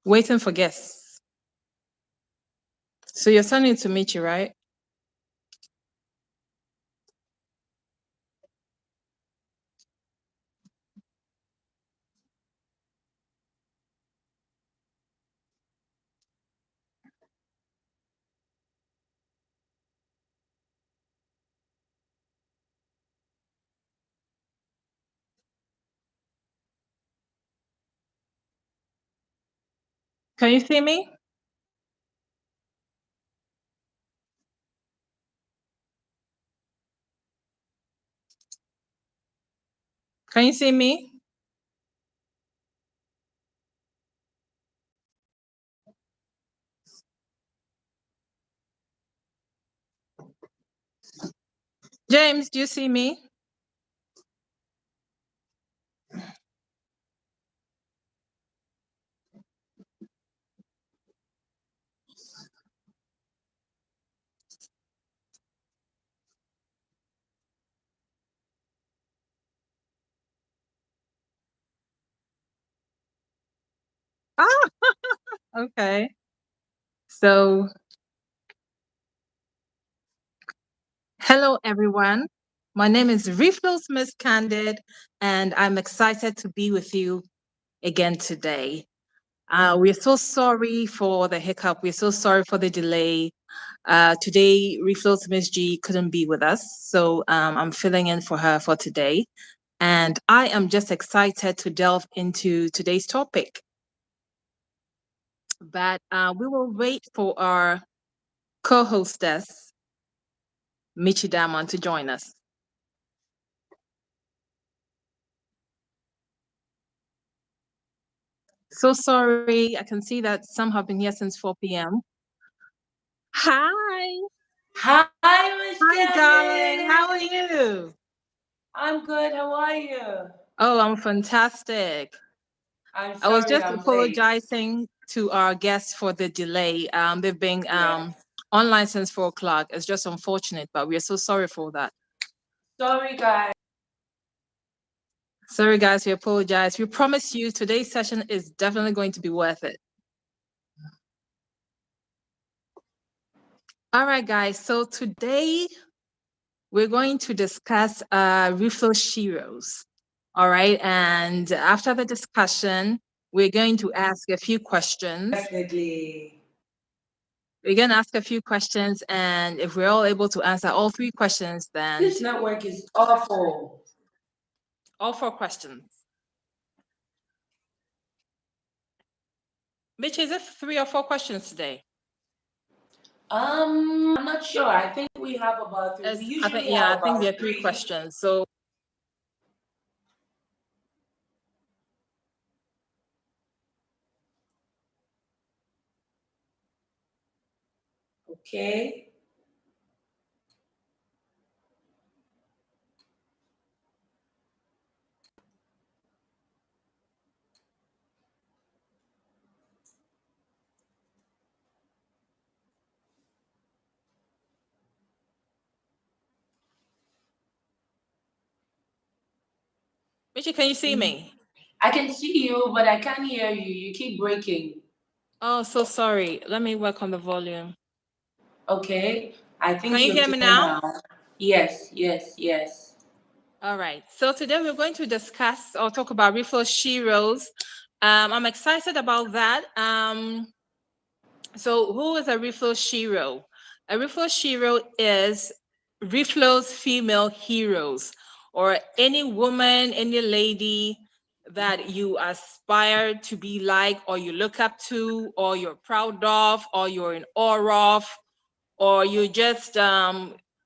Waiting for guests. So you're sending it to Michi, right? Can you see me? Can you see me? James, do you see me? Ah, okay. So, hello everyone. My name is REFLO'S Miss Candid, and I'm excited to be with you again today. We're so sorry for the hiccup. We're so sorry for the delay. Today, REFLO'S Miss G couldn't be with us, so I'm filling in for her for today. And I am just excited to delve into today's topic. But we will wait for our co-hostess, Michi Damon, to join us. So sorry. I can see that some have been here since 4 p.m. Hi. Hi, Miss Hi, darling. Candy. How are you? I'm good. How are you? Oh, I'm fantastic. I'm I was sorry just I'm late. apologizing to our guests for the delay. They've been Yes. online since 4 o'clock. It's just unfortunate, but we are so sorry for that. Sorry, guys. Sorry, guys, we apologize. We promise you today's session is definitely going to be worth it. All right, guys. So today we're going to discuss refill Sheroes. All right. And after the discussion, we're going to ask a few questions. Definitely. We're going to ask a few questions. And if we're all able to answer all three questions, then This network is awful. all four questions. Mitch, is it 3 or 4 questions today? I'm not sure. I think we have about three. We usually have I think there about are 3 three. questions. So Okay. Mitch, can you see me? I can see you, but I can't hear you. You keep breaking. Oh, so sorry. Let me work on the volume. Okay. I think Can you you're hear me clear now? now. Yes, yes, yes. All right. So today we're going to discuss or talk about refill Sheroes. I'm excited about that. So who is a refill Shero? A refill Shero is Reflow's female heroes, or any woman, any lady that you aspire to be like, or you look up to, or you're proud of, or you're in awe of, or you're just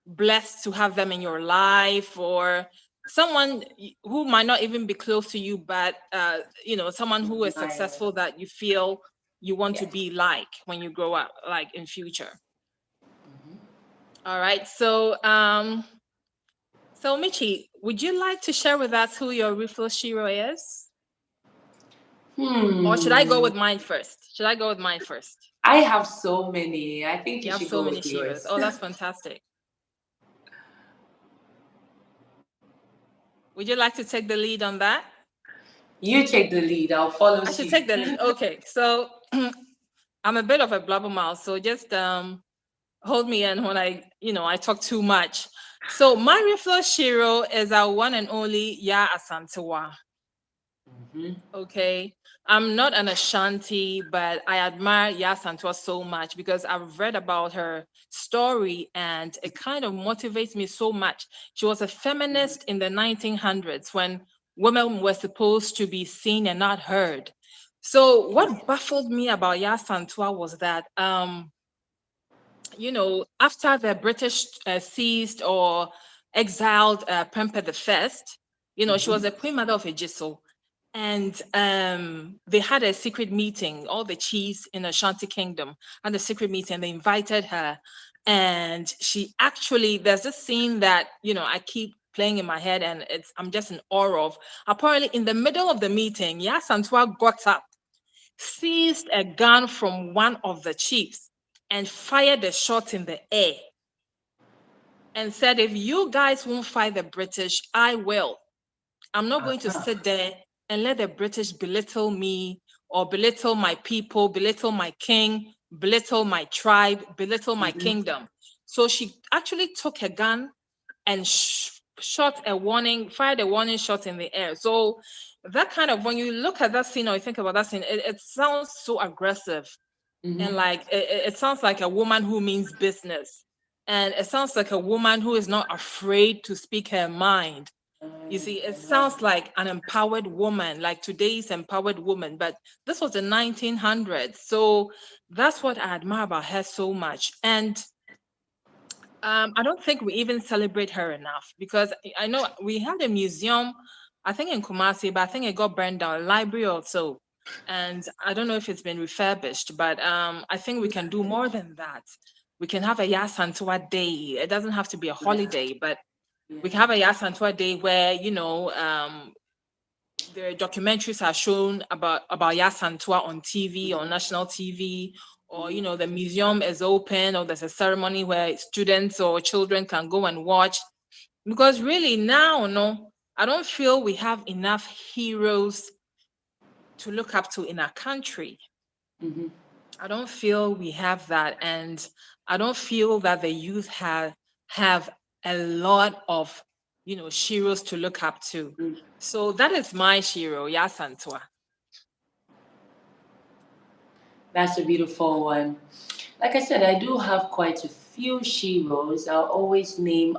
blessed to have them in your life, or someone who might not even be close to you, but someone who is successful that you feel you want to be like when you grow up, like in future. All right. So Michi, would you like to share with us who your refill Shiro is? Or should I go with mine first? I have so many. I think You you have should so go many with Shiros. yours. Oh, that's fantastic. Would you like to take the lead on that? You take the lead. I'll follow I should take suit. the lead. Okay, so I'm a bit of a blabbermouth, so just hold me in when I talk too much. So my reflow Shiro is our one and only Ya Asantewa. Hmm. Okay. I'm not an Ashanti, but I admire Ya Asantewa so much because I've read about her story and it kind of motivates me so much. She was a feminist in the 1900s when women were supposed to be seen and not heard. So what baffled me about Ya Asantewa was that after the British seized or exiled Prempeh the First, she was Hmm. a queen mother of Ejiso. And they had a secret meeting, all the chiefs in Ashanti Kingdom had a secret meeting. They invited her. And she actually, there's this scene that, I keep playing in my head and I'm just in awe of. Apparently, in the middle of the meeting, Yasantua got up, seized a gun from one of the chiefs and fired a shot in the air and said, if you guys won't fight the British, I will. I'm not going to sit there and let the British belittle me or belittle my people, belittle my king, belittle my tribe, belittle my kingdom. So she actually took a gun and fired a warning shot in the air. So that kind of, when you look at that scene or you think about that scene, it sounds so aggressive and Hmm. like it sounds like a woman who means business, and it sounds like a woman who is not afraid to speak her mind. You see, it I know. sounds like an empowered woman, like today's empowered woman, but this was the 1900s. So that's what I admire about her so much. And I don't think we even celebrate her enough because I know we had a museum, I think in Kumasi, but I think it got burned down, a library or so. And I don't know if it's been refurbished, but I think we can do more than that. We can have a Yasantua day. It doesn't have to be a Yeah. holiday, but Yeah. we can have a Yasantua day where, the documentaries are shown about Yasantua on TV, on national TV, or the museum is open, or there's a ceremony where students or children can go and watch. Because really now, no, I don't feel we have enough heroes to look up to in our country. Hmm. I don't feel we have that, and I don't feel that the youth have a lot of sheroes to look up to. So that is my shiro, Yasantua. That's a beautiful one. Like I said, I do have quite a few sheroes. I'll always name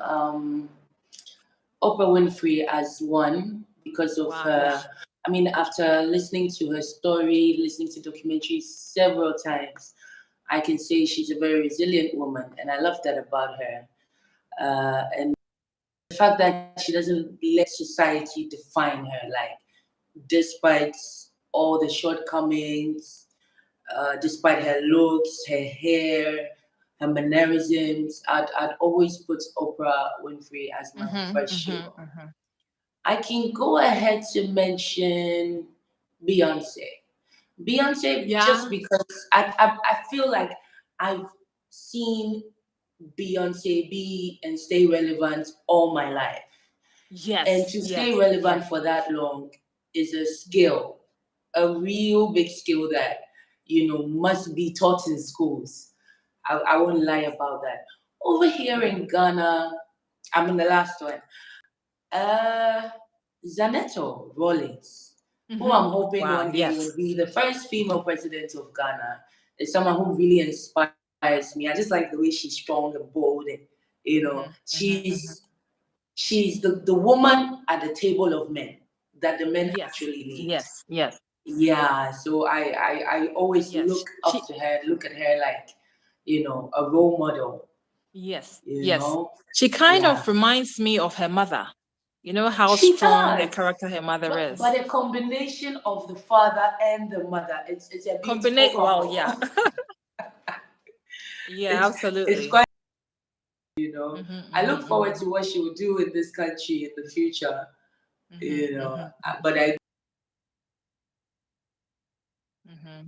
Oprah Winfrey as one because of Wow, yeah. her. I mean, after listening to her story, listening to documentaries several times, I can say she's a very resilient woman, and I love that about her. And the fact that she doesn't let society define her, like, despite all the shortcomings, despite her looks, her hair, her mannerisms, I'd always put Oprah Winfrey as my Mm-hmm, first mm-hmm, hero. mm-hmm. I can go ahead to mention Beyonce. Beyonce, just Yeah. because I feel like I've seen Beyonce be and stay relevant all my life. And Yes, to stay yes, relevant yes. for that long is a skill, a real big skill that, must be taught in schools. I won't lie about that. Over here in Ghana, I'm in the last one. Uh, Zaneto Rollins, who Mm-hmm. I'm hoping Wow, one day will yes. be the first female president of Ghana, is someone who really inspires me. I just like the way she's strong and bold, and Mm-hmm, mm-hmm, she's mm-hmm. the woman at the table of men that the men Yes, actually need. yes, yes, Yeah, so I always yes. look She up to her, look at her like, a role model, Yes, you yes. know? She kind Yeah. of reminds me of her mother. You know how She strong a does. character her mother But is. a combination of the father and the mother, it's a beautiful Combinate, well, couple. yeah. Yeah, It's absolutely. quite. Mm-hmm, I look mm-hmm, forward mm-hmm, to what she will do in this country in the future, mm-hmm, mm-hmm, but I mm-hmm.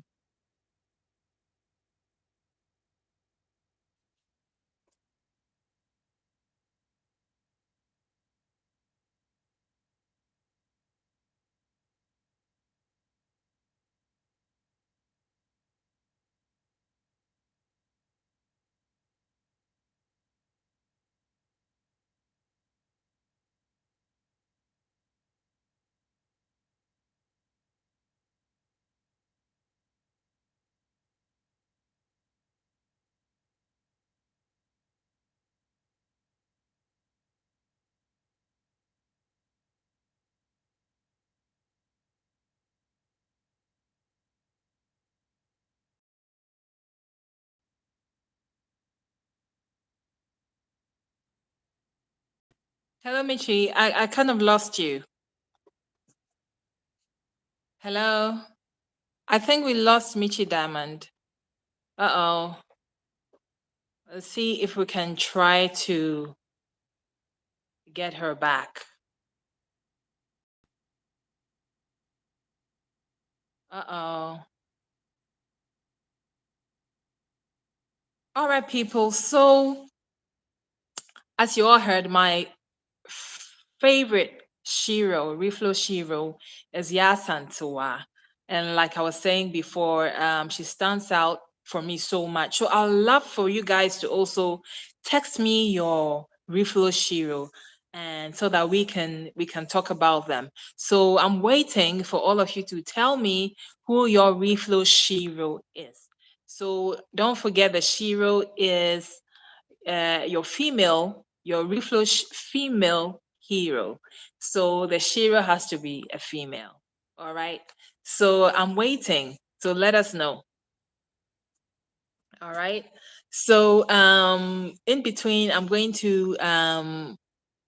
Hello, Michi. I kind of lost you. Hello. I think we lost Michi Diamond. Uh-oh. Let's see if we can try to get her back. Uh-oh. All right, people. So, as you all heard, my favorite Shiro, Reflo Shiro, is Yasantua. And like I was saying before, she stands out for me so much. So I'd love for you guys to also text me your Reflo Shiro, and so that we can talk about them. So I'm waiting for all of you to tell me who your Reflo Shiro is. So don't forget that Shiro is your reflow female hero. So the Shira has to be a female. All right. So I'm waiting. So let us know. All right. So in between, I'm going to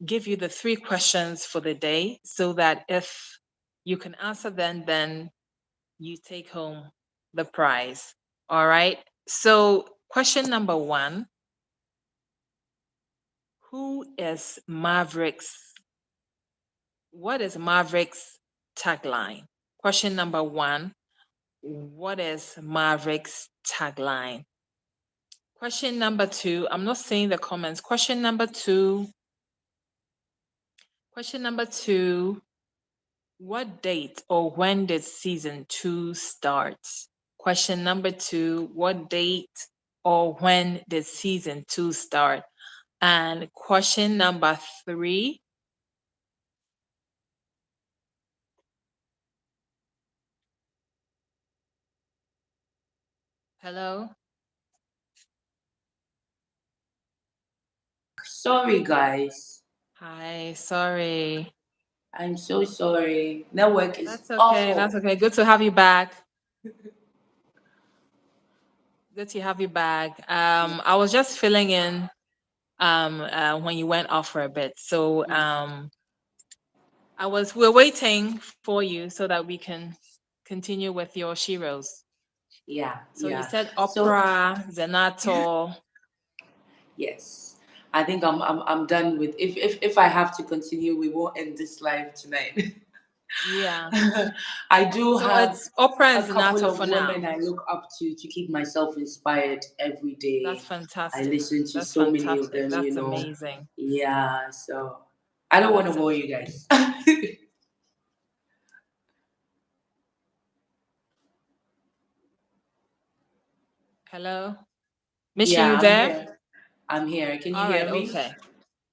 give you the three questions for the day so that if you can answer them, then you take home the prize. All right. So question number one: who is Maverick's What is Maverick's tagline? Question number one: what is Maverick's tagline? Question number two: I'm not saying the comments. Question number two: what date or when did season two start? Question number two: what date or when did season two start? And question number three: hello? Sorry, guys. Hi, sorry. I'm so sorry. Network is That's okay. That's awful. okay. Good to have you back. Good to have you back. I was just filling in when you went off for a bit. So we're waiting for you so that we can continue with your Sheroes. Yeah, So you yeah. said So opera, Zenato. yes, I think I'm done with. If I have to continue, we won't end this live tonight. Yeah. I do So have it's opera and a couple Zenato of for now. women I look up to keep myself inspired every That's day. I fantastic. listen to That's so many of fantastic. them, That's amazing. Yeah, so I don't want to That's bore am- you guys. Hello? Michi, you Yeah, I'm there? here. I'm here. Can you All hear right, me? okay.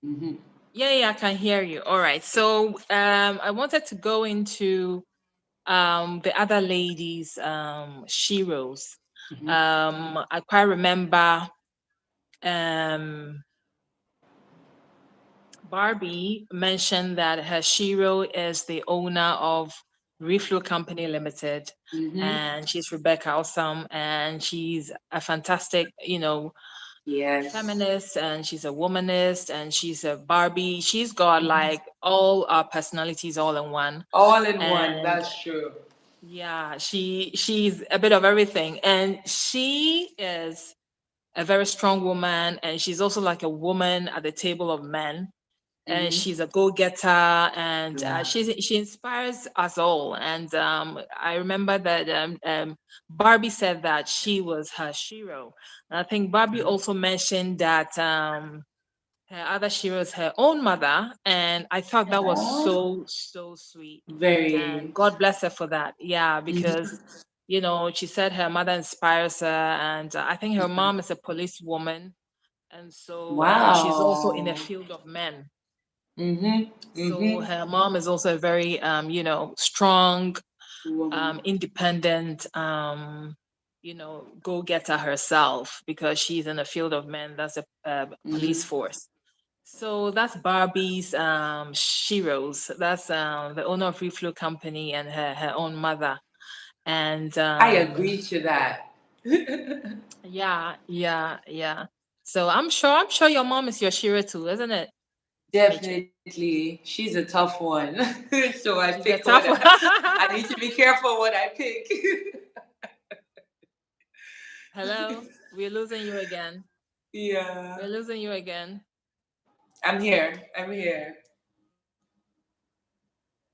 Mm-hmm. Yeah, yeah, I can hear you. All right. So I wanted to go into the other ladies Sheroes. Mm-hmm. I quite remember um Barbie mentioned that her Shero is the owner of Reflow Company Limited, Mm-hmm. and she's Rebecca Awesome, and she's a fantastic, Yes. feminist, and she's a womanist, and she's a Barbie. She's got like all our personalities all in one. All in one. And That's true. yeah, she's a bit of everything, and she is a very strong woman, and she's also like a woman at the table of men, and Mm-hmm. she's a go-getter, and Yeah. she inspires us all. And I remember that Barbie said that she was her Shiro. And I think Barbie also mentioned that her other Shiro is her own mother, and I thought that was Oh, so sweet. very. And God bless her for that. Yeah, Mhm. because she said her mother inspires her, and I think her mom is a police woman, and so she's also in the Wow. field of men. Mm-hmm. So Mm-hmm. her mom is also a very strong, Woman. independent, go-getter herself, because she's in the field of men. That's a police Mm-hmm. force. So that's Barbie's Sheroes. That's the owner of Reflow Company and her own mother. And I agree to that. yeah, yeah, yeah. So I'm sure your mom is your Shiro too, isn't it? Michi? Definitely, she's a tough one. So I She's a pick tough what one. I need to be careful what I pick. Hello, we're losing you again. Yeah, We're losing you again. I'm here. I'm here.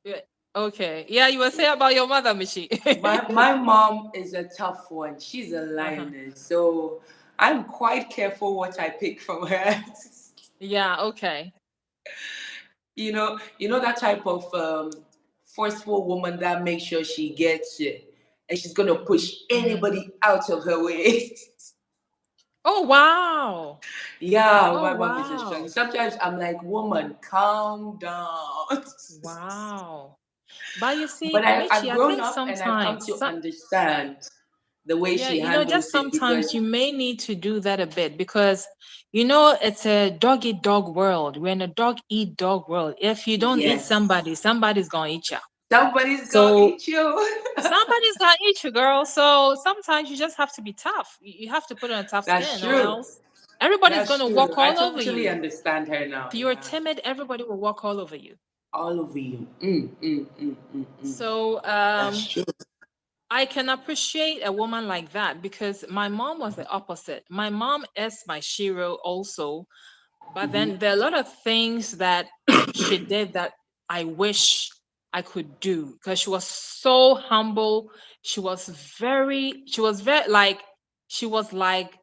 Yeah. Okay. Yeah, you were saying about your mother, Michi. My mom is a tough one. She's a Uh-huh. lioness, so I'm quite careful what I pick from her. Yeah. Okay. You know that type of forceful woman that makes sure she gets it, and she's gonna push Hmm. anybody out of her way. Oh wow. Yeah, Oh my mom is a strong. wow. Sometimes I'm like, woman, calm down. Wow. But you But see, I've Michi, I grown think up and I've come sometimes, to understand the way yeah, she just handles it sometimes because you may need to do that a bit because, it's a dog eat dog world. We're in a dog eat dog world. If you don't eat yes, somebody, somebody's gonna eat you. somebody's gonna So eat you. somebody's gonna eat you, girl. So sometimes you just have to be tough. You have to put on a tough That's skin, or true. else everybody's That's gonna true. walk I all over totally you. understand her now. If you're Yeah, timid, everybody will walk all over you. all over you. So That's true. I can appreciate a woman like that because my mom was the opposite. My mom is my Shiro also, but then there are a lot of things that she did that I wish I could do because she was so humble. She was very she was like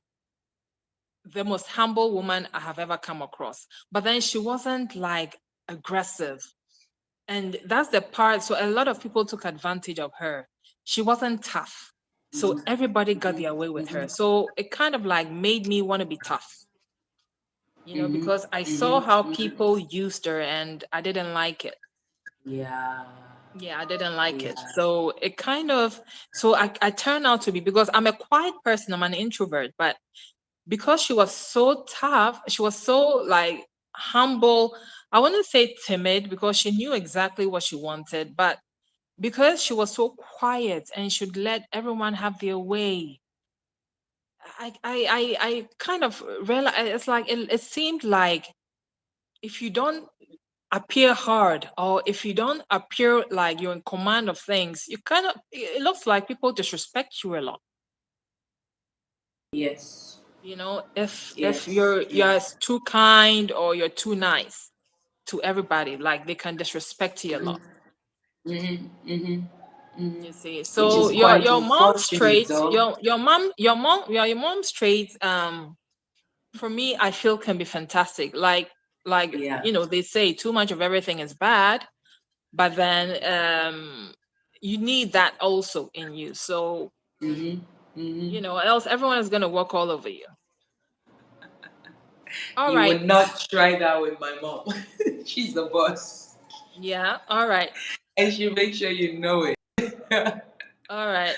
the most humble woman I have ever come across. But then she wasn't like aggressive. And that's the part. So a lot of people took advantage of her. She wasn't tough. So everybody got their way with her. So it kind of like made me want to be tough, because I saw how people used her and I didn't like it. Yeah, Yeah, I didn't like it. yeah. So it kind of, so I turned out to be, because I'm a quiet person, I'm an introvert, but because she was so tough, she was so like humble. I wouldn't say timid because she knew exactly what she wanted, but because she was so quiet and should let everyone have their way, I kind of realized it's like it seemed like if you don't appear hard or if you don't appear like you're in command of things, you kind of it looks like people disrespect you a lot. Yes, If yes, you're yes. too kind or you're too nice to everybody, like they can disrespect you a lot. Mm-hmm, mm-hmm, mm-hmm. You see, Which so is your quite your mom's unfortunate, traits, though. your mom's traits, for me, I feel can be fantastic. Like Yeah. they say too much of everything is bad, but then you need that also in you. So Mm-hmm, mm-hmm. else everyone is gonna walk all over you. All You right. would not try that with my mom. She's the boss, Yeah. All right. and she makes sure you know it. All right.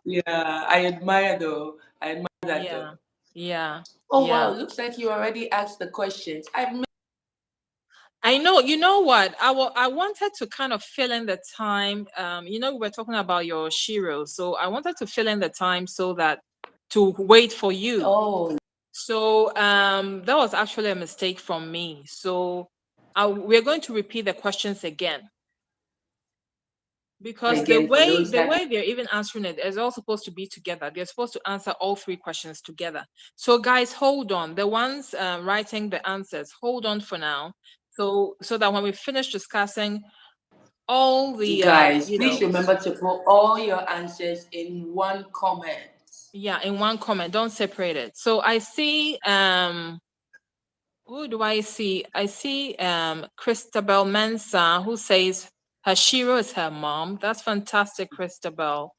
Yeah, I admire though. I admire that though. Yeah. Yeah. Oh wow, Yeah. looks like you already asked the questions. I've missed. I know. You know what? I wanted to kind of fill in the time. We were talking about your Shiro, so I wanted to fill in the time so that to wait for you. Oh, So that was actually a mistake from me. So we're going to repeat the questions again because the again for way those the that. way they're even answering it is all supposed to be together. They're supposed to answer all three questions together. So guys, hold on. The ones writing the answers, hold on for now. So that when we finish discussing all the Guys, please remember to put all your answers in one comment. yeah, in one comment, don't separate it. So I see who do I see? I see Christabel Mensa, who says Hashiro is her mom. That's fantastic, Christabel.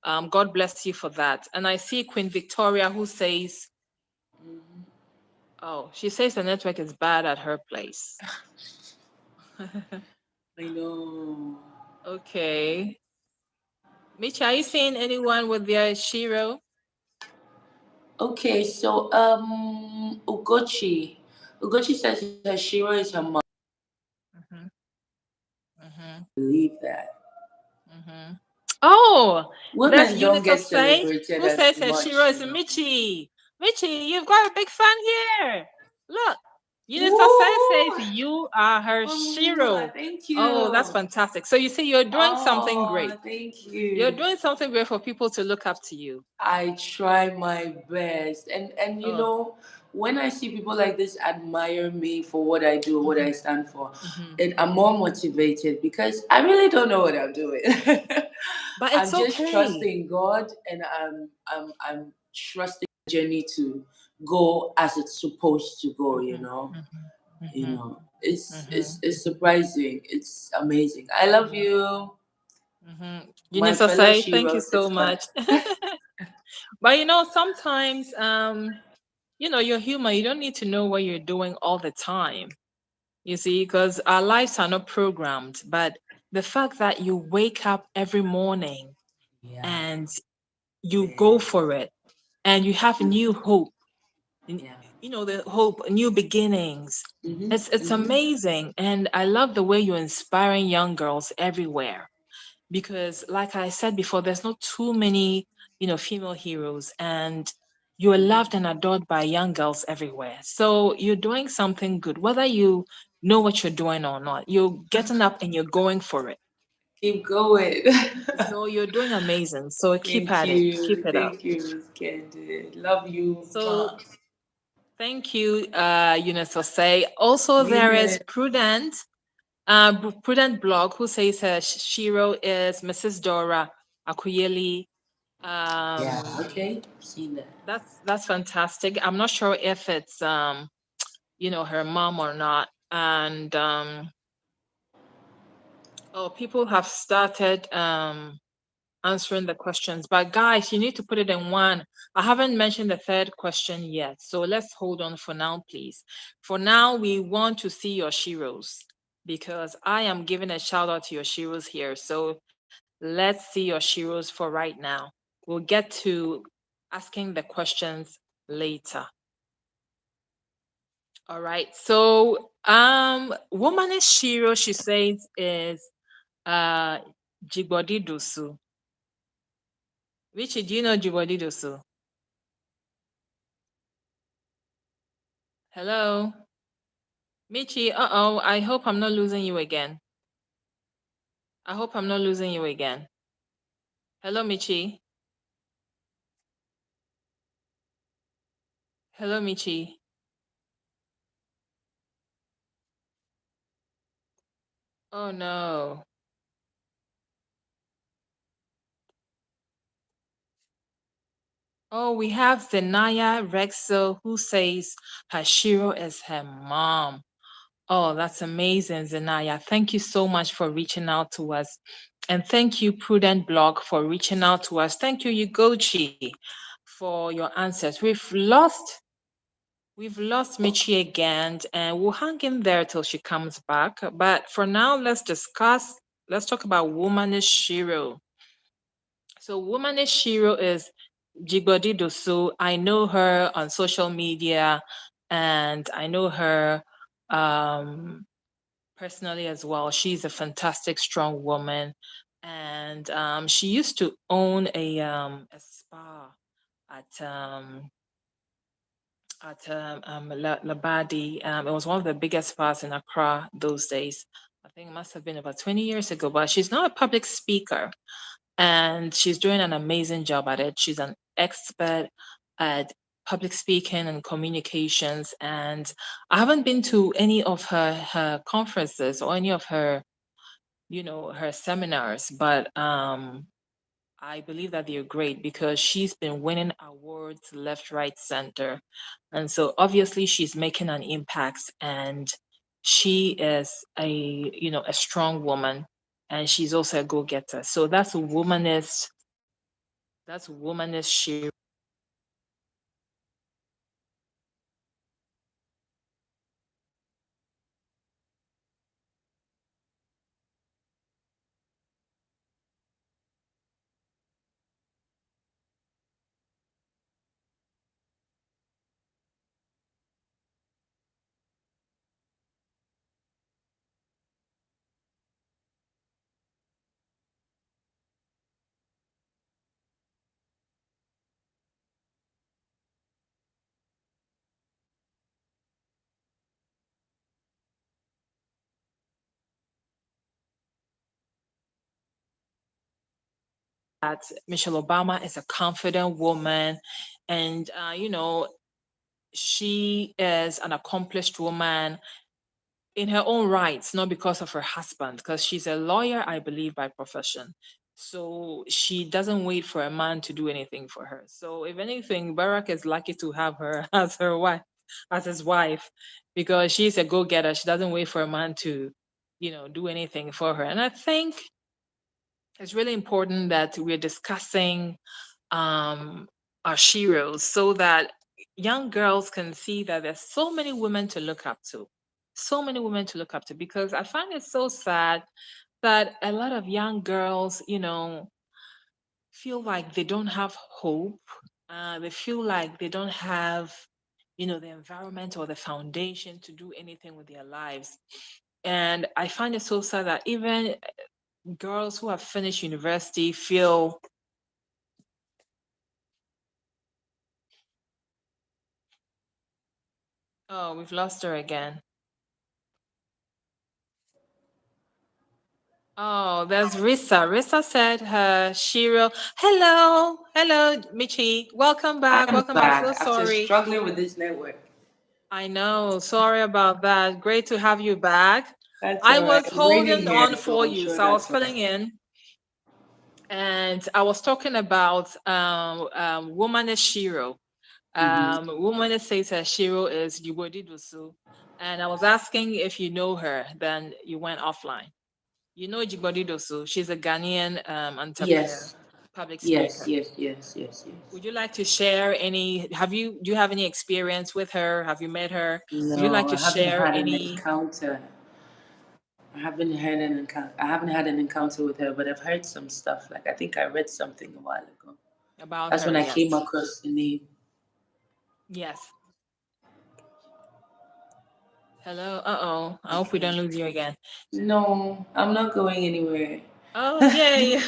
God bless you for that. And I see Queen Victoria, who says, oh, she says the network is bad at her place. I know. Okay. Michi, are you seeing anyone with their Shiro? Okay, so Ugochi says her Shiro is her mom. Mm-hmm. Mm-hmm. Believe that. Mm-hmm. Oh, there's Women don't Unit of get Faith celebrated who as says her Shiro much, is Michi. Michi, you've got a big fan here. Look. Unisasa says Woo! you are her Shiro. Thank Oh, that's you. fantastic. So you see, you're doing something Oh, great. thank You're you. doing something great for people to look up to you. I try my best. And you Oh, know, when I see people like this admire me for what I do, what I hmm stand for, hmm I'm more motivated because I really don't know what I'm doing. but I'm it's just okay. trusting God, and I'm trusting the journey to go as it's supposed to go, hmm hmm It's surprising. It's amazing. I love hmm you, my fellow Unisasa, thank you Sheroes. so It's fun. much. But sometimes, you're human. You don't need to know what you're doing all the time. You see, because our lives are not programmed. But the fact that you wake up every morning Yeah, and you yeah, go for it and you have new hope, n- yeah. the hope, new beginnings. Mm-hmm, It's mm-hmm, amazing. And I love the way you're inspiring young girls everywhere because like I said before, there's not too many, female heroes, and you are loved mm-hmm. and adored by young girls everywhere. So you're doing something good, whether you know what you're doing or not. You're getting up and you're going for it. Keep going. So you're doing amazing. So keep Thank at it. Keep you. it up. Thank you, Miss Candid. Love you. So Mwah. thank you, Unisose. Also, there is Amen. Prudent Blog, who says Shiro is Mrs. Dora Akuyeli. Yeah, Um, okay. Seen that. that's fantastic. I'm not sure if it's her mom or not. And oh, people have started answering the questions. But guys, you need to put it in one. I haven't mentioned the third question yet. So let's hold on for now, please. For now, we want to see your Sheroes because I am giving a shout out to your Sheroes here. So let's see your Sheroes for right now. We'll get to asking the questions later. All right. So woman is Shiro, she says, is uh Jigbodi Dosu. Richie, do you know Jigbodi Dosu? Hello? Michi, uh-oh, I hope I'm not losing you again. I hope I'm not losing you again. Hello, Michi. Hello, Michi. Oh no. Oh, we have Zenaya Rexo who says Hashiro is her mom. Oh, that's amazing, Zenaya. Thank you so much for reaching out to us. And thank you, Prudent Blog, for reaching out to us. Thank you, Yugochi, for your answers. We've lost Michi again, and we'll hang in there till she comes back. But for now, let's talk about Woman Shiro. So Woman Shiro is Jigbodi Dosu. I know her on social media, and I know her um personally as well. She's a fantastic, strong woman, and she used to own a spa at Labadi. It was one of the biggest spas in Accra those days. I think it must have been about 20 years ago. But she's now a public speaker, and she's doing an amazing job at it. She's an expert at public speaking and communications, and I haven't been to any of her conferences or any of her seminars, but I believe that they're great because she's been winning awards left, right, center. And so obviously she's making an impact, and she is a strong woman, and she's also a go-getter. So that's womanist she. that Michelle Obama is a confident woman, and she is an accomplished woman in her own rights, not because of her husband, because she's a lawyer, I believe, by profession. So she doesn't wait for a man to do anything for her. So if anything, Barack is lucky to have her as her wife, as his wife, because she's a go-getter. She doesn't wait for a man to, do anything for her. And I think it's really important that we're discussing um, our sheroes so that young girls can see that there's so many women to look up to. So many women to look up to, because I find it so sad that a lot of young girls, feel like they don't have hope. They feel like they don't have, the environment or the foundation to do anything with their lives. And I find it so sad that even girls who have finished university feel, oh, we've lost her again. Oh, there's Risa. Risa said her Shiro. Hello, hello, Michi. Welcome back. I'm Welcome back. So back after sorry. struggling with this network. I know. Sorry about that. Great to have you back. That's I all right. was It's raining holding here, on so for I'm you. sure So I was that's why. filling in, and I was talking about woman is Shiro. Hmm. Woman is says her Shiro is Yubodi Dusu. And I was asking if you know her. Then you went offline. You know Jibodi Dosu. She's a Ghanaian entrepreneur, Yes, public yes, speaker. yes, yes, yes, yes. Would you like to share any? Do you have any experience with her? Have you met her? Would you like No, to I haven't share had an any encounter. I haven't had an encounter with her, but I've heard some stuff. Like I think I read something a while ago. about That's her? when I came Yes. across the name. Yes. Hello. Uh-oh. I hope we Okay. don't lose you again. No, I'm not going anywhere. Oh, yay.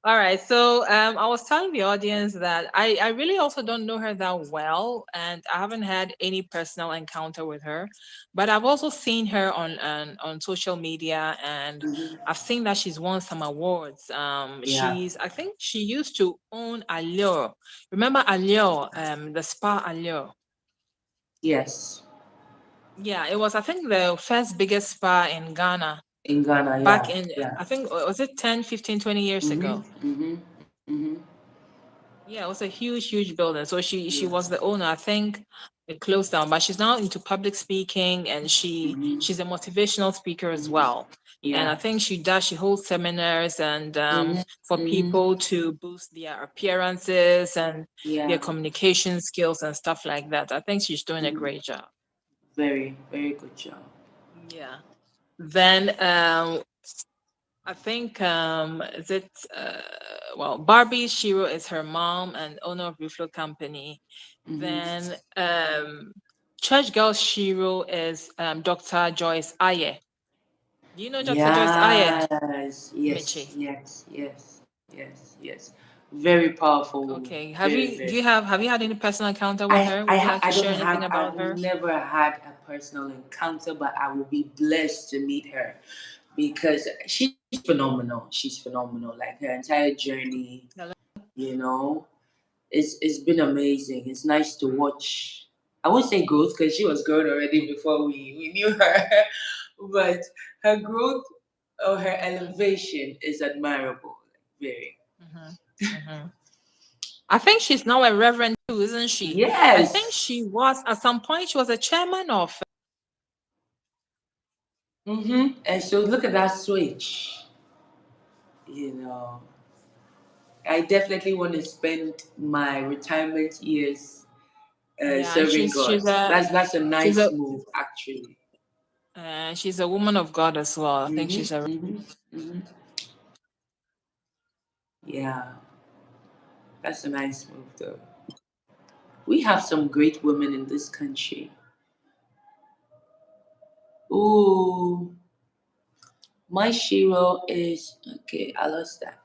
All right. So I was telling the audience that I really also don't know her that well, and I haven't had any personal encounter with her, but I've also seen her on social media, and Hmm. I've seen that she's won some awards. Yeah. I think she used to own Allure. Remember Allure, the spa Allure? Yes. Yeah, it was, I think, the first biggest spa in Ghana In Ghana. back Yeah. in, Yeah. I think, was it 10, 15, 20 years Mhm. ago? Mhm. Mhm. Yeah, it was a huge, huge building. So she Yeah. was the owner. I think it closed down, but she's now into public speaking, and Mhm. she's a motivational speaker as Mhm. well. And Yeah. I think she holds seminars and Mhm. for Mhm. people to boost their appearances and their Yeah. communication skills and stuff like that. I think she's doing a Mhm. great job. Very, very good job. Yeah. Then I think is it Barbie Shiro is her mom and owner of Reflow Company. Mhm. Then Church Girl Shiro is Dr. Joyce Aye. Do you know Dr. Joyce Aye, Yes. Yes. Michi? Yes. Yes. Yes. Yes. Very powerful woman. Okay. Very, very. Have you had any personal encounter with her? Would you like to I share don't anything have, about I've her? never had a personal encounter, but I will be blessed to meet her because she's phenomenal. She's phenomenal. Like her entire journey, Hello? you know, it's been amazing. It's nice to watch. I won't say growth because she was grown already before we knew her, but her growth or her elevation is admirable. Very. Hmm. Hmm. I think she's now a reverend too, isn't she? I think Yes. she was at some point. She was a chairman of. And so look at that switch. You know, I definitely want to spend my retirement years Yeah, and serving God. That's a she's nice a move, actually. she's a woman of God as well. I think Hmm. she's a. Hmm. Hmm. Yeah, that's a nice move, though. We have some great women in this country. Ooh, my Shiro is okay. I lost that.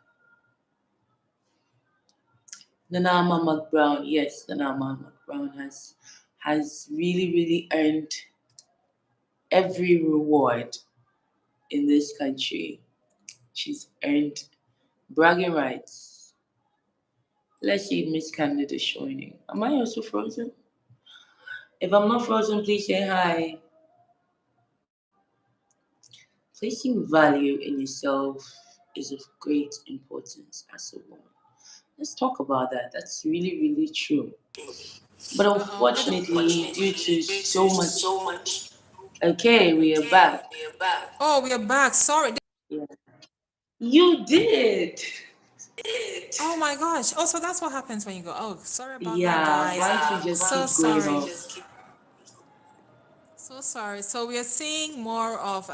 Nanama McBrown. Yes, Nanama McBrown has really really earned every reward in this country. She's earned Bragging rights. Let's see if Miss Candid is joining. Am I also frozen? If I'm not frozen, please say hi. Placing value in yourself is of great importance as a woman. Let's talk about that. That's really, really true. But unfortunately, due to so much. Okay, we are back. Oh, we are back. Sorry. Yeah. You did. Oh my gosh. Oh, so that's what happens when you go. Oh, sorry about that, Yeah, guys. why don't you just So keep going sorry. on? So sorry. So we are seeing more of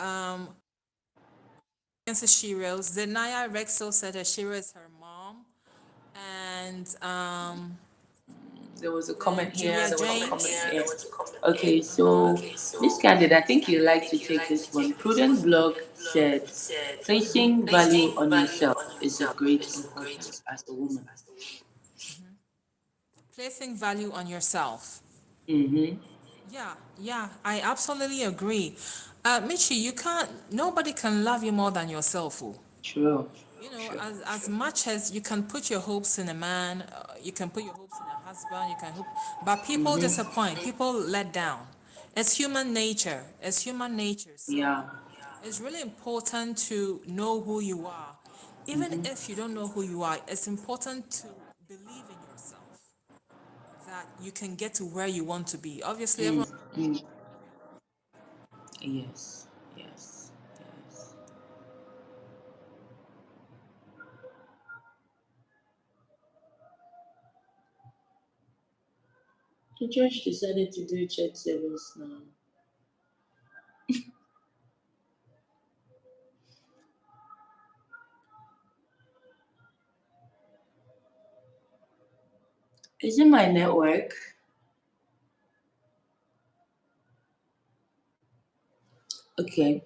against the Sheroes. Zenaya Rexel said that Shero is her mom, and There was a then comment here, Julia there was a comment James. here. Okay, so Miss Candid, I think you like to take this one. Prudent Blog said, placing value on yourself is of great importance as a woman. Placing value on yourself. Mm-hmm. Yeah, yeah, I absolutely agree. Michi, you can't. Nobody can love you more than yourself. Oh. True. You know, True. as much as you can put your hopes in a man, you can put your hopes in a husband, you can hope, but people Mm-hmm. disappoint, people let down. It's human nature. It's human nature. Yeah. So it's really important to know who you are. Even Mm-hmm. if you don't know who you are, it's important to believe in yourself that you can get to where you want to be. Obviously, Mm, everyone. mm. Yes. Yes. Yes. The church decided to do church service now. Is it my network? Okay,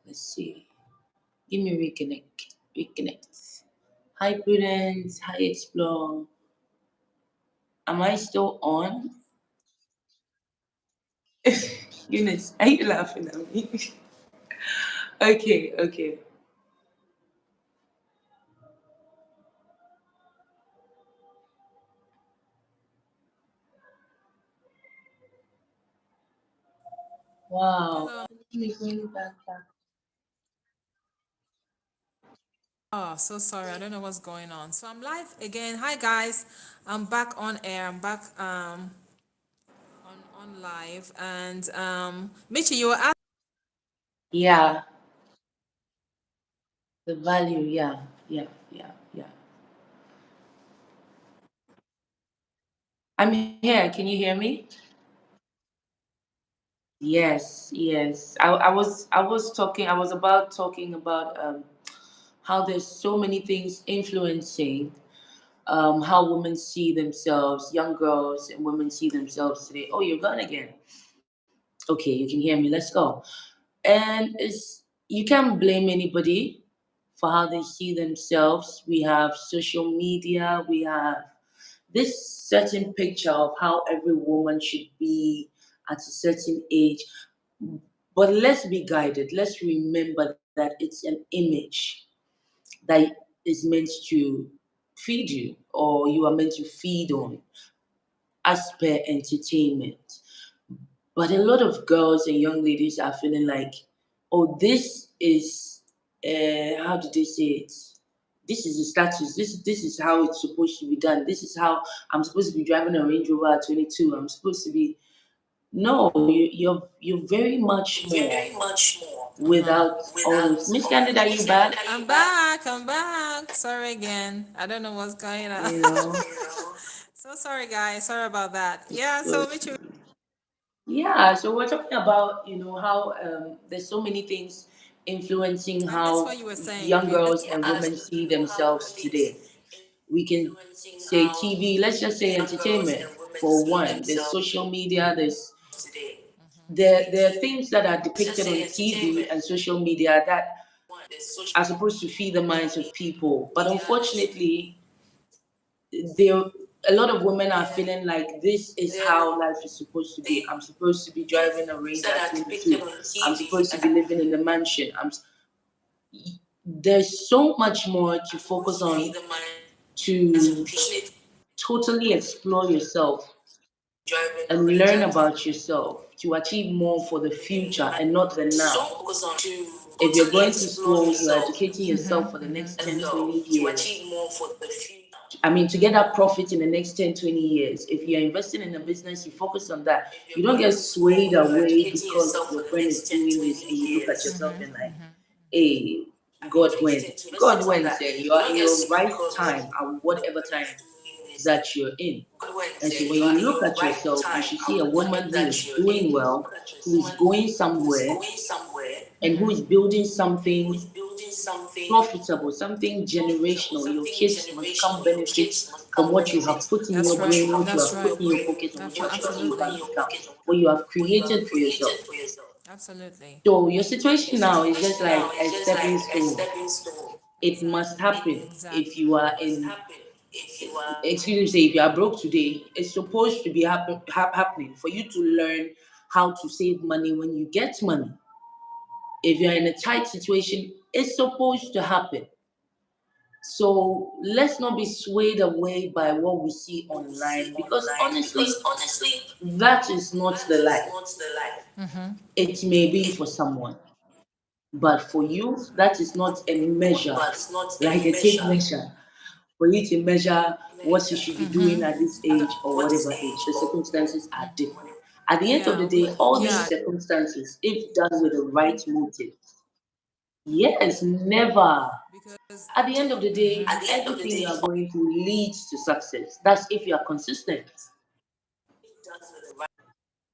let's see. Give me reconnect. Reconnect. Hi Prudence. Hi Explore. Am I still on? Eunice, are you laughing at me? Okay, okay. Wow. Hello. Let me bring back back. Oh, so sorry. I don't know what's going on. So I'm live again. Hi guys. I'm back on air. I'm back on live and Michi, you were asking. Yeah, the value. Yeah, yeah, yeah, yeah. I'm here. Can you hear me? Yes, yes. I was talking. I was about talking about how there's so many things influencing how women see themselves, young girls and women see themselves today. Oh, you're gone again. Okay, you can hear me. Let's go. And it's you can't blame anybody for how they see themselves. We have social media. We have this certain picture of how every woman should be at a certain age. But let's be guided. Let's remember that it's an image that is meant to feed you or you are meant to feed on as per entertainment. But a lot of girls and young ladies are feeling like, oh, this is how do they say it? This is the status. This is how it's supposed to be done. This is how I'm supposed to be driving a Range Rover at 22. I'm supposed to be. No, you're very much more without all this. Miss Candid, are you back? I'm back. I'm back. Sorry again. I don't know what's going on. You know. So sorry guys. Sorry about that. Yeah, So so Michi. yeah, so we're talking about how there's so many things influencing I missed how what you were saying. young If you could girls and women see themselves today. We can say TV, let's just say entertainment for one. There's social media, there are things that are depicted on TV and social media that are supposed to feed the minds of people. But unfortunately, there a lot of women are feeling like this is how life is supposed to be. I'm supposed to be driving a Range at 22. I'm supposed to be living in a mansion. there's so much more to focus on, to totally explore yourself and learn about yourself, to achieve more for the future and not the now. If you're going to school, you're educating yourself for the next 10, 20 years. I mean, to get that profit in the next 10, 20 years. If you're investing in a business, you focus on that. You don't get swayed away because your friend is doing this and you look at yourself and like, hey, God when? God when, say you are in your right time at whatever time that you're in. And so when you look at yourself, you should see a woman who is doing well, who is going somewhere, and who is building something profitable, something generational. Your kids must come benefit from what you have put in That's your right. brain, what you That's have right. put in your pocket, and what you have put in your Absolutely. bank account, what you have created for yourself. Absolutely. So your situation now is just like a stepping stone. It must Exactly. happen if Exactly. you are in, excuse me, say if you are broke today, it's supposed to be happening for you to learn how to save money when you get money. If you're in a tight situation, it's supposed to happen. So let's not be swayed away by what we see online because honestly, that is not the life. It may be for someone, but for you, that is not a measure, like a tape measure, for you to measure what you should be doing at this age or whatever age. The circumstances are different. At the end of Yeah. the day, all these Yeah. circumstances, if done with the right motive, yes, never. Because At the end of the day, everything you are going through leads to success. That's if you are consistent,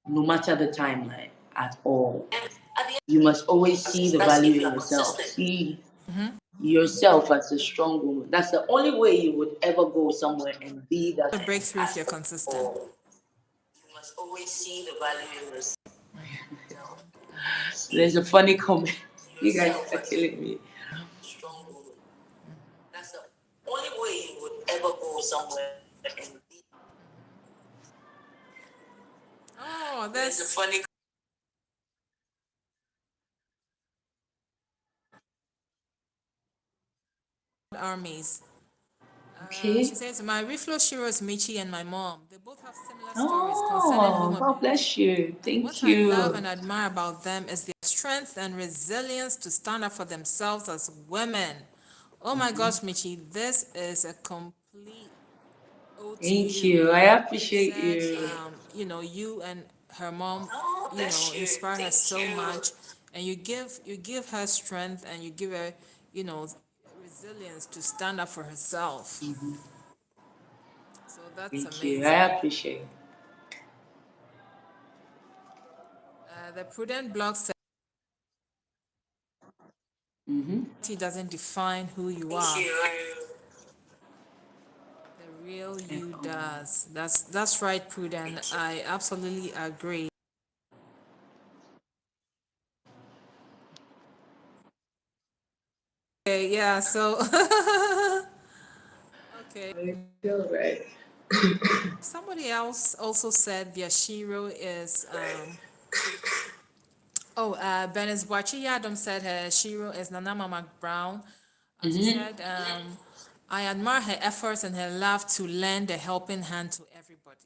no matter the timeline at all. You must always see the value in yourself. See yourself as a strong woman. That's the only way you would ever go somewhere and be that a kind of breakthrough if you're asset. consistent. There's a funny comment. You guys are killing me. Oh, that's armies. She Okay. says, my reflow Shiro is Michi and my mom. They both have similar stories concerning Oh, God womanhood. bless you. What Thank I love you. and admire about them is their strength and resilience to stand up for themselves as women. Oh my gosh, Michi, this is a complete ode to Thank you. you. I You appreciate said, you. you and her mom, inspire her so much, and you give her strength and you give her, you know, resilience to stand up for herself. So that's Thank you. I amazing. appreciate it. The prudent blog said Mm-hmm. it doesn't define who you are. The real And, you does. That's right, Prudent. I absolutely agree. Okay, yeah, so okay. I feel right. Somebody else also said their Shiro is Benes Boachi Adam said her Shiro is Nana Mama Brown. She Mm-hmm. said, I admire her efforts and her love to lend a helping hand to everybody.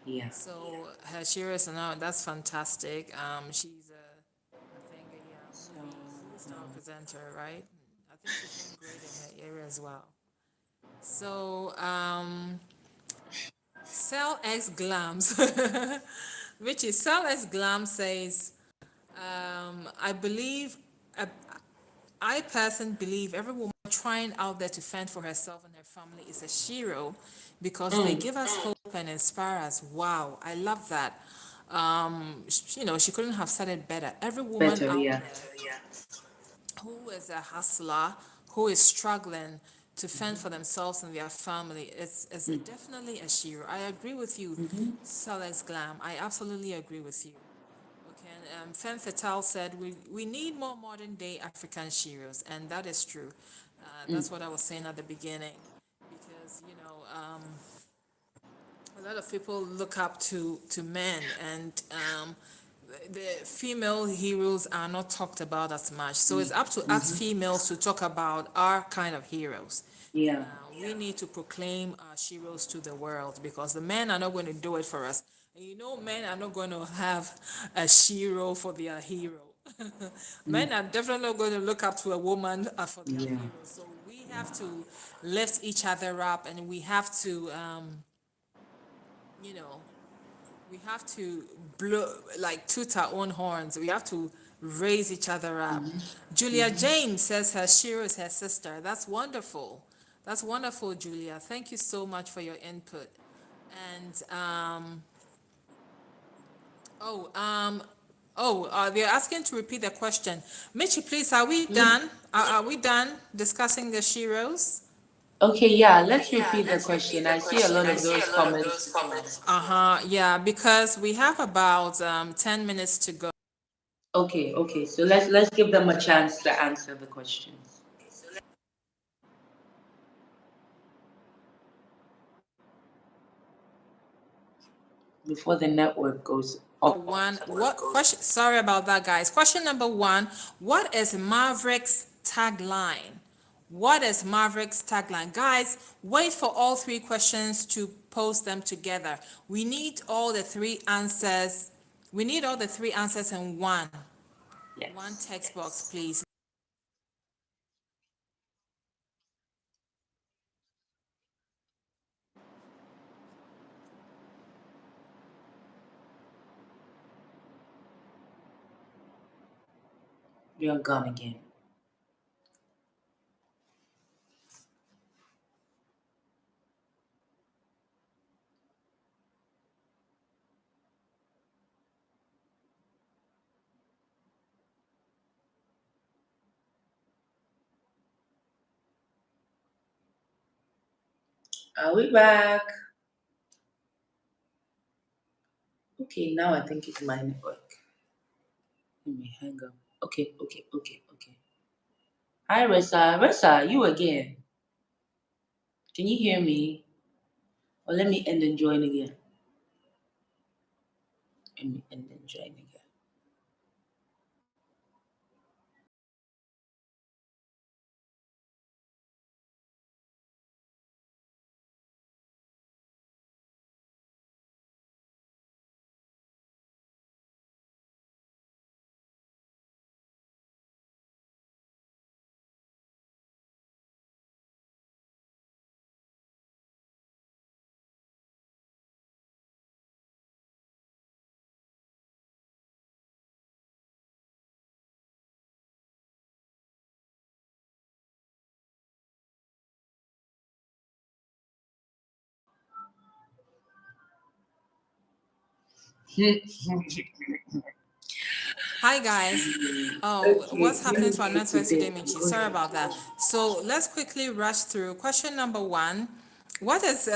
Yeah. So her Shiro is now that's fantastic. She's I think So, movie star presenter, right? I think she's doing great in her area as well. So Cell X Glams, which is Cell X Glam says, I believe, I, I personally believe every woman trying out there to fend for herself and her family is a hero because they give us hope and inspire us. Wow, I love that. She couldn't have said it better. Every woman better, out yeah. there who is a hustler, who is struggling to fend for themselves and their family, is definitely a hero. I agree with you, Mm-hmm. Solace Glam. I absolutely agree with you. Okay, and Femme Fatale said we need more modern day African sheroes, and that is true. That's what I was saying at the beginning, because a lot of people look up to men, and the female heroes are not talked about as much. So it's up to us Mm-hmm. females to talk about our kind of heroes. Yeah. We need to proclaim our heroes to the world because the men are not going to do it for us. And you know, men are not going to have a hero for their hero. Mm. Men are definitely not going to look up to a woman for their Yeah. hero. So we have to lift each other up, and we have to, you know, we have to blow, like toot our own horns. We have to raise each other up. Julia Mm-hmm. James says her Shiro is her sister. That's wonderful. That's wonderful, Julia. Thank you so much for your input. And oh, they're asking to repeat the question. Michi, please, are we done? Are we done discussing the Shiros? Okay, yeah, let's repeat the question. I see a lot of those comments too. Uh-huh, yeah, because we have about 10 minutes to go. Okay, okay. So let's give them a chance to answer the questions before the network goes up. One, what question? Sorry about that, guys. Question number one: what is Maverick's tagline? What is Maverick's tagline? Guys, wait for all three questions to post them together. We need all the three answers. We need all the three answers in one Yes. text box, please. You're gone again. Are we back? Okay, now I think it's my network. Let me hang up. Okay, okay, okay, okay. Hi, Ressa. Ressa, you again. Can you hear me? Or let me end and join again. Let me end and join again. Hi guys. Oh, Okay, what's let happening me to our get to network today, this. Michi? Go Sorry ahead. about that. So let's quickly rush through. Question number one: What is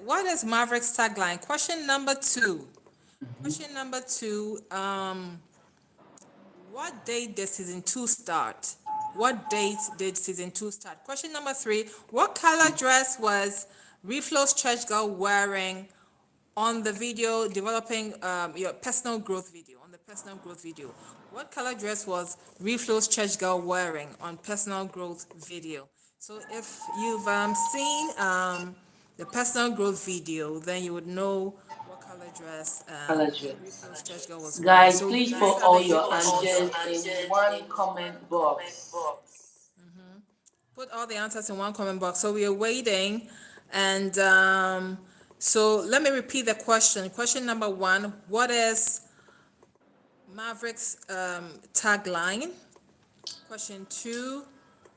what is Maverick's tagline? Question number two. Question number two. What date did season two start? What date did season two start? Question number three. What color dress was Reflow's church girl wearing on the video developing your personal growth video? On the personal growth video, what color dress was Reflow's church girl wearing on personal growth video? So if you've seen the personal growth video, then you would know what color dress Color dress. Reflow's church girl was wearing. Guys, So please these put are the all three your questions. answers in one comment box. Put all the answers in one comment box. So we are waiting, and so let me repeat the question. Question number one: What is Maverick's tagline? Question two: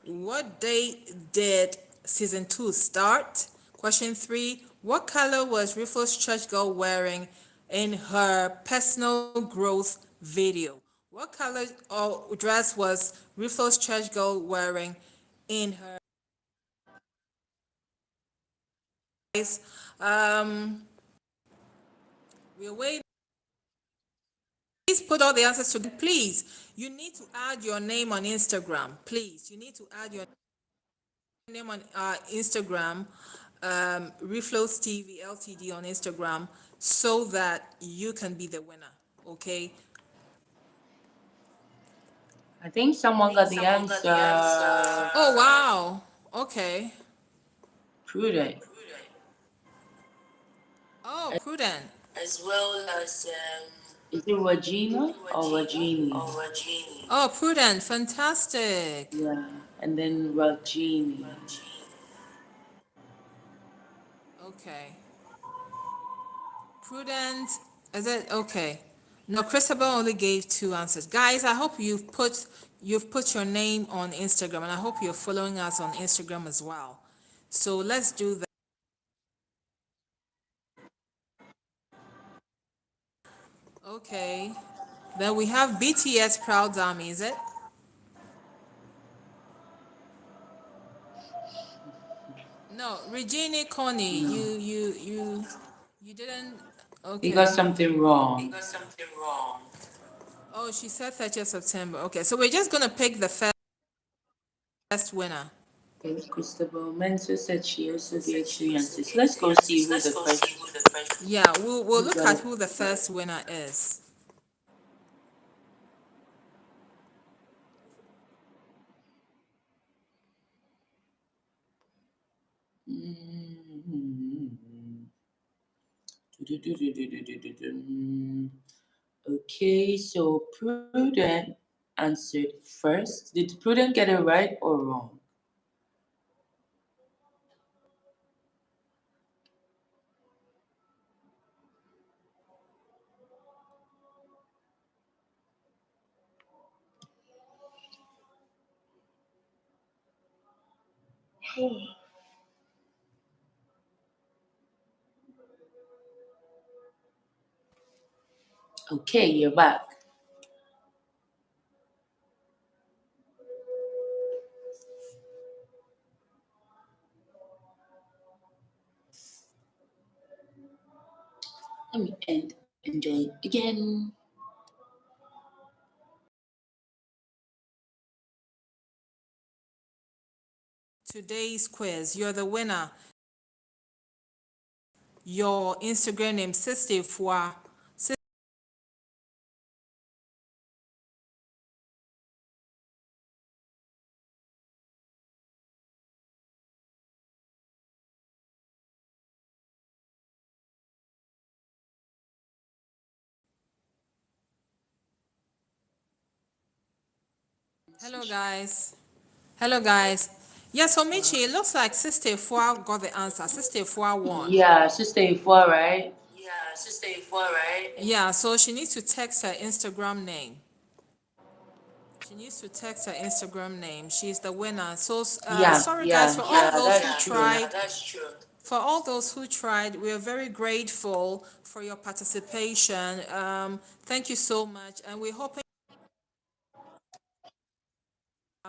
What date did season two start? Question three: What color was Rufus Church Girl wearing in her personal growth video? What color or dress was Rufus Church Girl wearing in her? Um, we're waiting. Please put all the answers to. Please, you need to add your name on Instagram. Please, you need to add your name on Instagram. Reflows TV Ltd on Instagram so that you can be the winner. Okay. I think someone got the answer. Oh wow. Okay. Prudent. Oh, Prudent. As well as is it Regina or Regini? Oh, Prudent. Fantastic. Yeah, and then Regini. Okay. Prudent. Is it okay? No, Christabel only gave two answers. Guys, I hope you've put your name on Instagram, and I hope you're following us on Instagram as well. So let's do that. Okay. Then we have BTS Proud Army, is it? No, Regina Connie, No, you didn't. he got Okay. something wrong. Oh, she said 30th September. Okay, so we're just gonna pick the first winner. Okay, Christabel Mensah said she also gave three answers. Let's go see who the first. Yeah, we'll Who look got at it? who the first winner is. Mm. Okay, so Prudent answered first. Did Prudent get it right or wrong? Okay, you're back. Let me end and join again. Today's quiz, you're the winner. Your Instagram name, Sister Foix. Hello, guys. Hello, guys. Yeah, so Michi, it looks like Sister Foix got the answer. Sister Foix won. Yeah, Sister Four, right? Yeah, so she needs to text her Instagram name. She needs to text her Instagram name. She's the winner. So, Yeah, sorry guys yeah, for all yeah, those who that's true. tried. For all those who tried, we are very grateful for your participation. Thank you so much, and we're hoping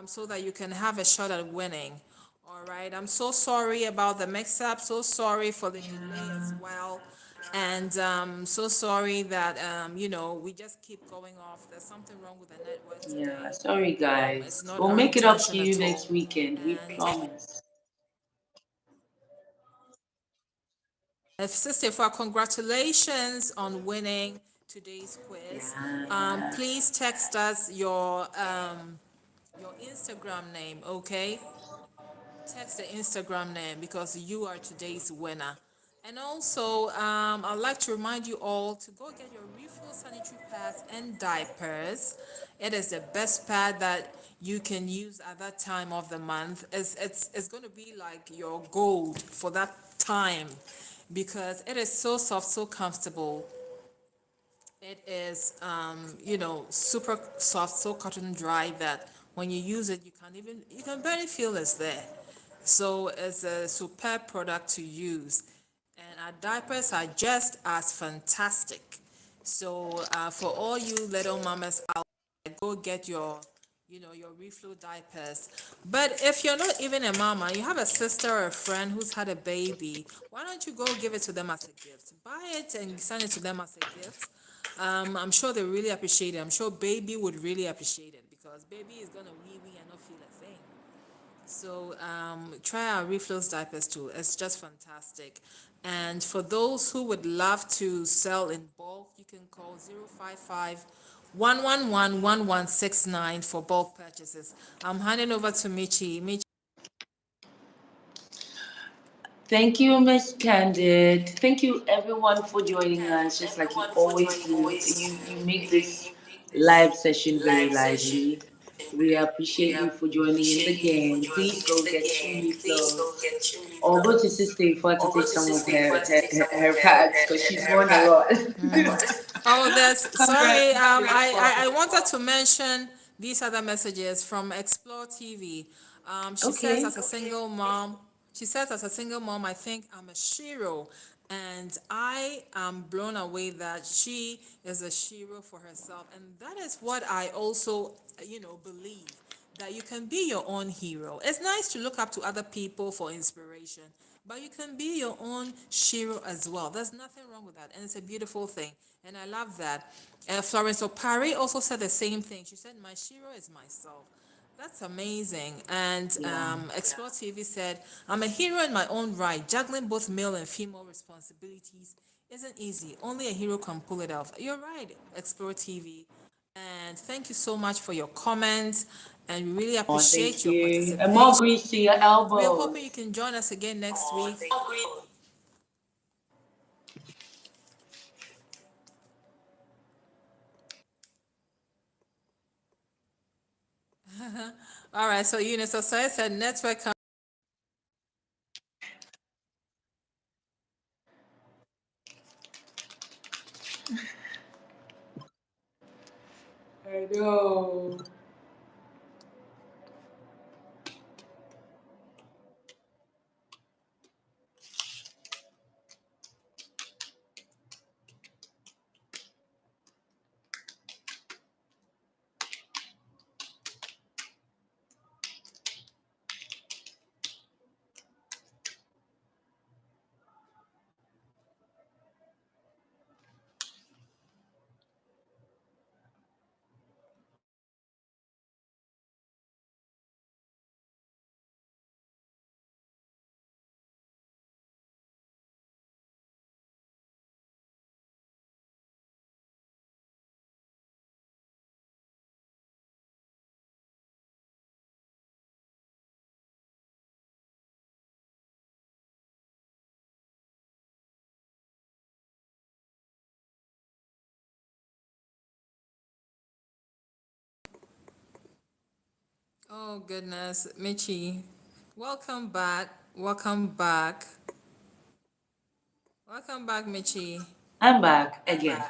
so that you can have a shot at winning. All right. I'm so sorry about the mix-up. So sorry for the delay as well, and so sorry that we just keep going off. There's something wrong with the network Yeah, today. sorry It's guys. not We'll our make it up to intention you at all. next weekend. We And promise. Sister, for congratulations on winning today's quiz. Yeah. Please text us your Instagram name, okay? Text the Instagram name because you are today's winner. And also, I'd like to remind you all to go get your refill sanitary pads and diapers. It is the best pad that you can use at that time of the month. It's going to be like your gold for that time because it is so soft, so comfortable. It is, super soft, so cotton dry that when you use it, you can barely feel it's there. So it's a superb product to use. And our diapers are just as fantastic. So for all you little mamas out there, go get your reflow diapers. But if you're not even a mama, you have a sister or a friend who's had a baby, why don't you go give it to them as a gift? Buy it and send it to them as a gift. I'm sure they really appreciate it. I'm sure baby would really appreciate it because baby is gonna wee wee and not feel a thing. So try our Reflux diapers too. It's just fantastic. And for those who would love to sell in bulk, you can call 055 111 for bulk purchases. I'm handing over to Michi. Michi. Thank you, Miss Candid. Thank you, everyone, for joining us. Just like you always do, you make this live session very lively. We appreciate you for joining in the game. Please go get your refills, or go to Sister Ifa to take some of her pads because she's won a lot. Oh, that's sorry. I Congratulations. wanted to mention these other messages from Explore TV. She says, Okay. as a single mom, she says, as a single mom, I think I'm a Shero, and I am blown away that she is a Shero for herself, and that is what I also, believe that you can be your own hero. It's nice to look up to other people for inspiration, but you can be your own Shiro as well. There's nothing wrong with that, and it's a beautiful thing, and I love that. Florence Opari also said the same thing. She said, "My Shiro is myself." That's amazing. And Yeah. Explore TV said, "I'm a hero in my own right. Juggling both male and female responsibilities isn't easy. Only a hero can pull it off." You're right, Explore TV. And thank you so much for your comments. And we really Oh, appreciate thank your you. And more participation. grease to your We're hoping you elbows. can join us again next week. All right, so Eunice, so I said network. I know. Oh goodness, Michi, welcome back. Welcome back. Welcome back, Michi. I'm back again.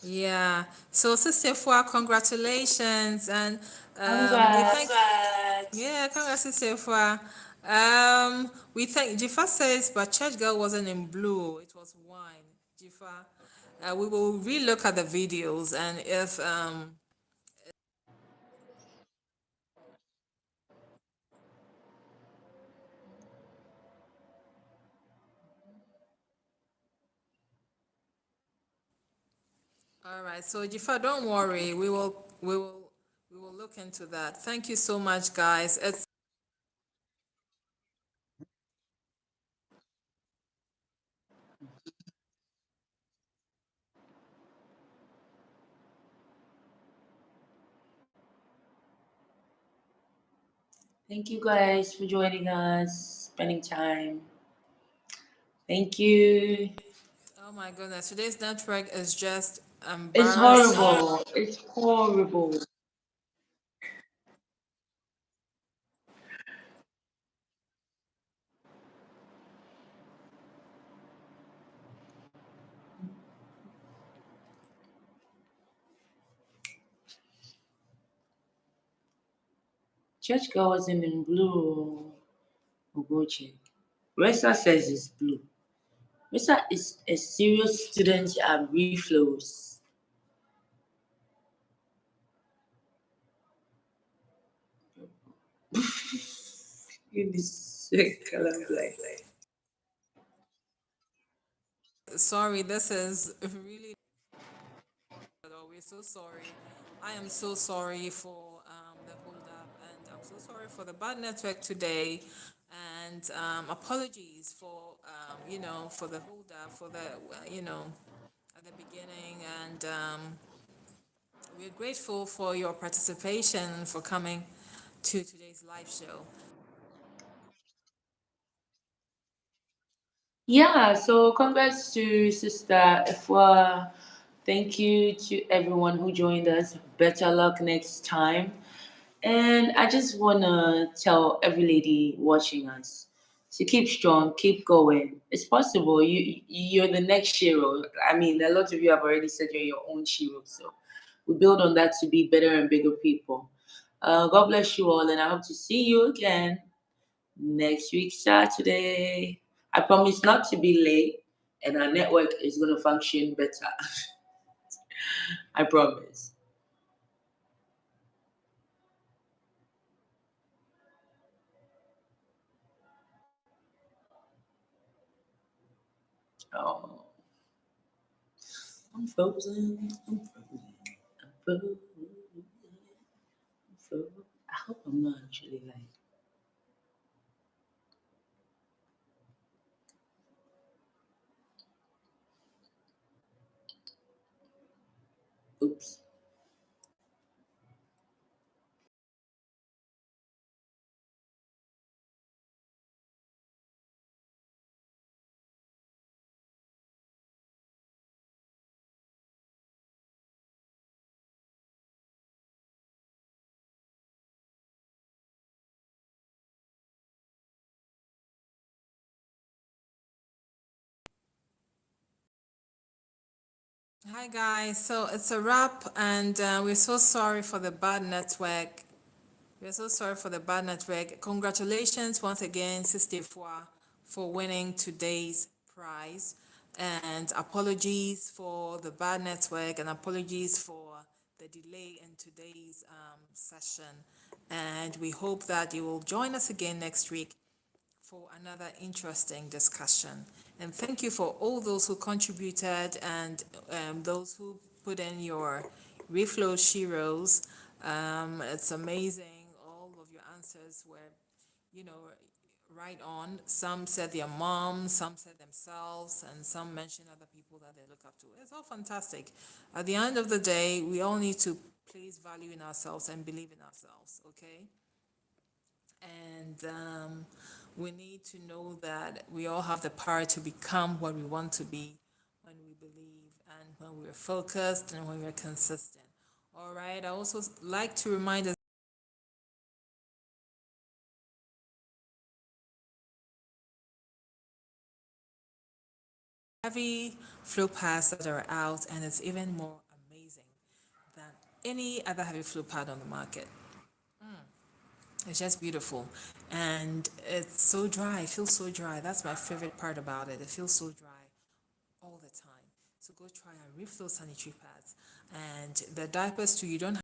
Yeah. So, Sister Fua, congratulations, and we thank. Congrats. Yeah, congrats, Sister Fua. We thank. Jifa says, but Church Girl wasn't in blue; it was wine. Jifa. We will relook at the. And if All right. So Jifa, don't worry. We will look into that. Thank you so much, guys. It's Thank you guys for joining us, spending time. Thank you. Oh my goodness. Today's network is just It's embarrassing. horrible. It's horrible. Church girl wasn't in blue. We'll go check. Ressa says it's blue. Ressa is a serious student at Reflows. In this colorblind. Sorry, this is really. We're so sorry. I am so sorry for the hold up, and I'm so sorry for the bad network today, and apologies for for the hold up for the at the beginning, and we're grateful for your participation and for coming to today's live show. Yeah, so congrats to Sister Efwa. Thank you to everyone who joined us. Better luck next time. And I just want to tell every lady watching us to keep strong, keep going. It's possible. You're the next Shero. I mean, a lot of you have already said you're your own Shero. So we build on that to be better and bigger people. God bless you all, and I hope to see you again next week, Saturday. I promise not to be late, and our network is going to function better. I promise. Oh, I'm frozen. I'm frozen. I'm frozen. I'm frozen. I hope I'm not actually like, oops. Hi guys, so it's a wrap, and we're so sorry for the bad network. We're so sorry for the bad network. Congratulations once again, Sister Fua, for winning today's prize. And apologies for the bad network, and apologies for the delay in today's session. And we hope that you will join us again next week for another interesting discussion. And thank you for all those who contributed, and those who put in your reflow sheroes. It's amazing. All of your answers were, you know, right on. Some said their mom, some said themselves, and some mentioned other people that they look up to. It's all fantastic. At the end of the day, we all need to place value in ourselves and believe in ourselves, okay? And we need to know that we all have the power to become what we want to be when we believe and when we're focused and when we're consistent. All right. I also like to remind us heavy flow pads that are out, and it's even more amazing than any other heavy flow pad on the market. It's just beautiful, and it's so dry. It feels so dry. That's my favorite part about it. It feels so dry all the time. So go try our REFLO'S sanitary pads, and the diapers too. You don't have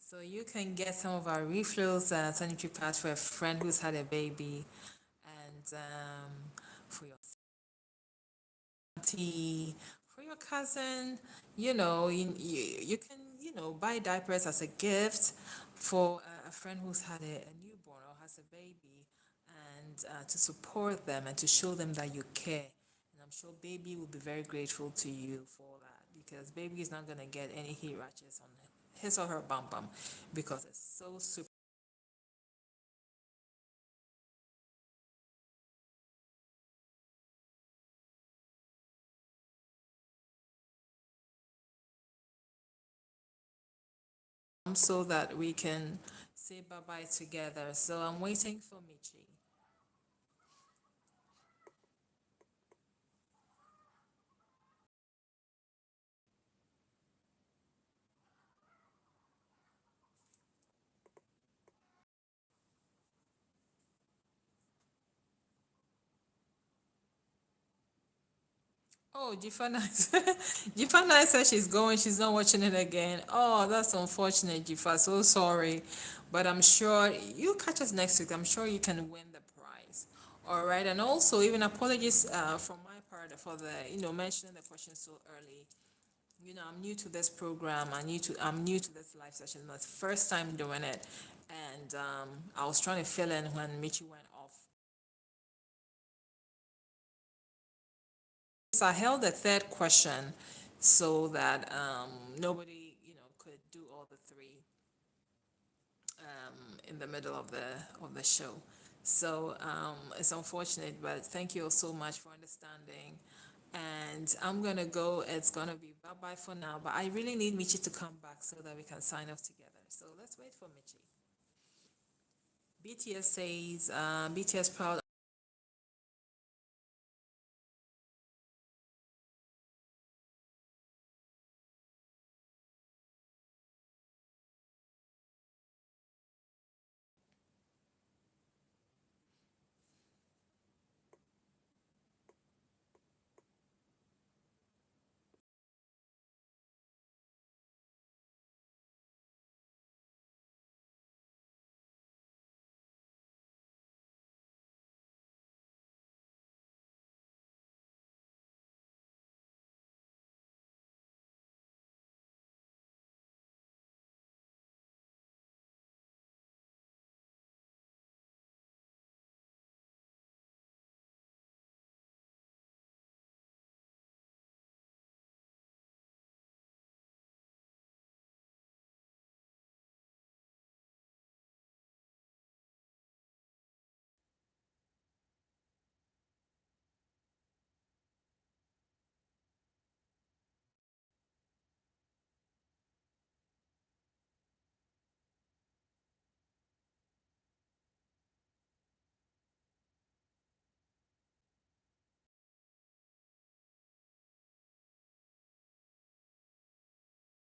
so you can get some of our REFLO'S sanitary pads for a friend who's had a baby, and for your auntie, for your cousin. You can buy diapers as a gift for a friend who's had a newborn or has a baby, and to support them and to show them that you care. And I'm sure baby will be very grateful to you for that, because baby is not gonna get any heat rashes on his or her bum bum, because it's so super. So that we can say bye bye together. So I'm waiting for Michi. Oh, Jifana, Jifana says she's going, she's not watching it again. Oh, that's unfortunate, Jifa. So sorry. But I'm sure you catch us next week. I'm sure you can win the prize. All right. And also, even apologies from my part for the, mentioning the question so early. I'm new to this program. I'm new to this live session. My first time doing it. And I was trying to fill in when Michi went off. So I held a third question so that nobody, could do all the three in the middle of the show. So it's unfortunate, but thank you all so much for understanding. And I'm gonna go. It's gonna be bye bye for now. But I really need Michi to come back so that we can sign off together. So let's wait for Michi. BTS says, BTS proud